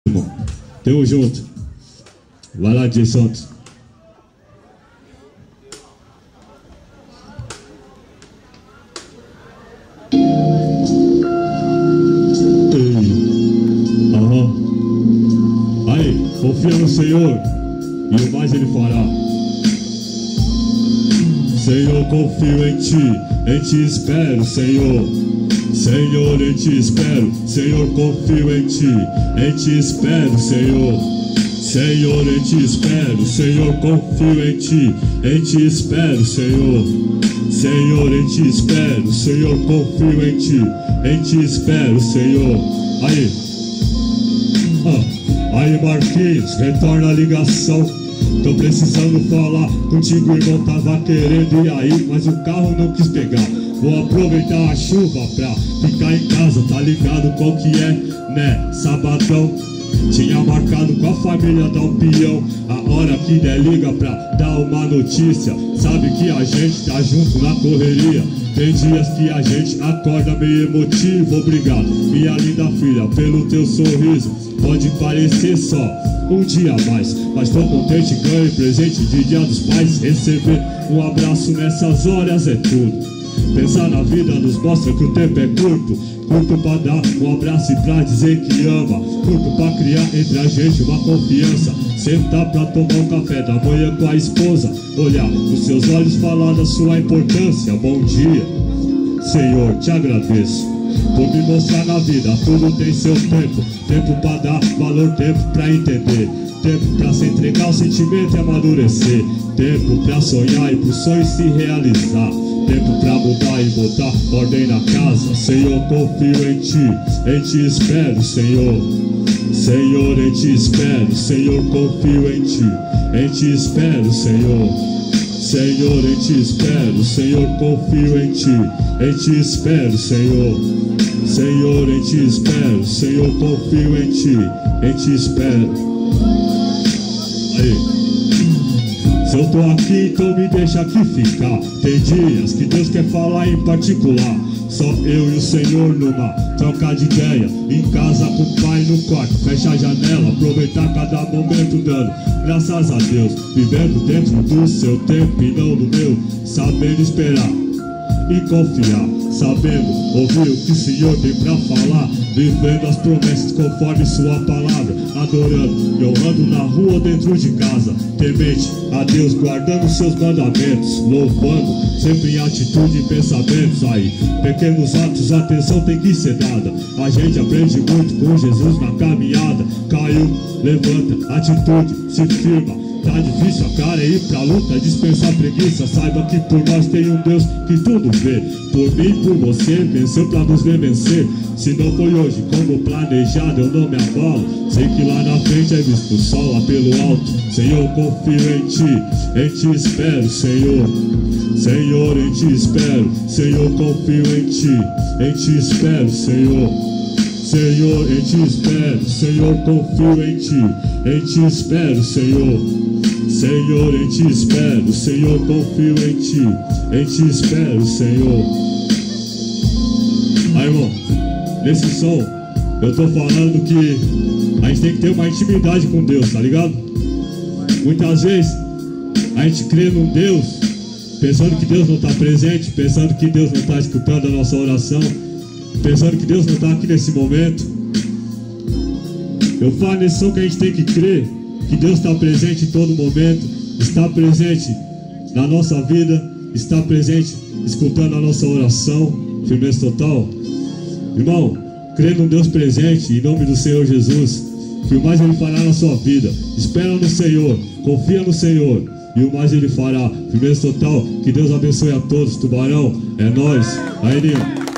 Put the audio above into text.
irmão. Tamo junto. Vai lá, DJ Santos. Aí, confia no Senhor e o mais Ele fará. Senhor, confio em Ti espero, Senhor. Senhor, em Ti espero, Senhor, confio em Ti espero, Senhor. Senhor, em Ti espero, Senhor, confio em Ti espero, Senhor. Senhor, em Ti espero, Senhor, confio em Ti espero, Senhor. Aí, Marquinhos, retorna a ligação. Tô precisando falar contigo, irmão, tava querendo ir aí, mas o carro não quis pegar. Vou aproveitar a chuva pra ficar em casa, tá ligado qual que é, né? Sabadão, tinha marcado com a família dar um peão. A hora que der liga pra dar uma notícia. Sabe que a gente tá junto na correria. Tem dias que a gente acorda meio emotivo. Obrigado, minha linda filha, pelo teu sorriso. Pode parecer só um dia a mais, mas tô contente, ganhei presente de Dia dos Pais. Receber um abraço nessas horas é tudo. Pensar na vida nos mostra que o tempo é curto. Curto pra dar um abraço e pra dizer que ama. Curto pra criar entre a gente uma confiança. Sentar pra tomar um café da manhã com a esposa. Olhar nos seus olhos, falar da sua importância. Bom dia, Senhor, te agradeço por me mostrar na vida, tudo tem seu tempo. Tempo pra dar valor, tempo pra entender. Tempo pra se entregar ao sentimento e amadurecer. Tempo pra sonhar e pro sonho se realizar. Tempo pra mudar e botar ordem na casa. Senhor, confio em Ti espero, Senhor. Senhor, em Ti espero, Senhor, confio em Ti espero, Senhor. Senhor, em Ti espero, Senhor, confio em Ti espero, Senhor. Senhor, em Ti espero, Senhor, confio em Ti espero. Aí, se eu tô aqui, então me deixa aqui ficar. Tem dias que Deus quer falar em particular. Só eu e o Senhor numa troca de ideia. Em casa com o pai no quarto, fecha a janela. Aproveitar cada momento dando graças a Deus. Vivendo dentro do seu tempo e não no meu. Sabendo esperar e confiar, sabendo ouvir o que o Senhor tem pra falar. Vivendo as promessas conforme sua palavra. Adorando e honrando na rua ou dentro de casa. Temente a Deus, guardando seus mandamentos. Louvando, sempre em atitude e pensamentos. Aí, pequenos atos, atenção tem que ser dada. A gente aprende muito com Jesus na caminhada. Caiu, levanta, atitude, se firma. Tá difícil, a cara é ir pra luta, dispensar preguiça. Saiba que por nós tem um Deus que tudo vê. Por mim e por você, venceu pra nos ver vencer. Se não foi hoje como planejado, eu não me abalo. Sei que lá na frente é visto o sol lá pelo alto. Senhor, confio em Ti espero, Senhor. Senhor, em Ti espero, Senhor, confio em Ti espero, Senhor. Senhor, em Ti espero, Senhor, confio em Ti espero, Senhor. Senhor, em Ti espero, Senhor, confio em Ti espero, Senhor. Aí, irmão, nesse som, eu tô falando que a gente tem que ter uma intimidade com Deus, tá ligado? Muitas vezes, a gente crê num Deus, pensando que Deus não tá presente, pensando que Deus não tá escutando a nossa oração, pensando que Deus não tá aqui nesse momento. Eu falo nesse som que a gente tem que crer que Deus está presente em todo momento, está presente na nossa vida, está presente escutando a nossa oração. Firmeza total. Irmão, crê num Deus presente em nome do Senhor Jesus, que o mais Ele fará na sua vida. Espera no Senhor, confia no Senhor e o mais Ele fará. Firmeza total. Que Deus abençoe a todos. Tubarão, é nóis. Aí, Ninho.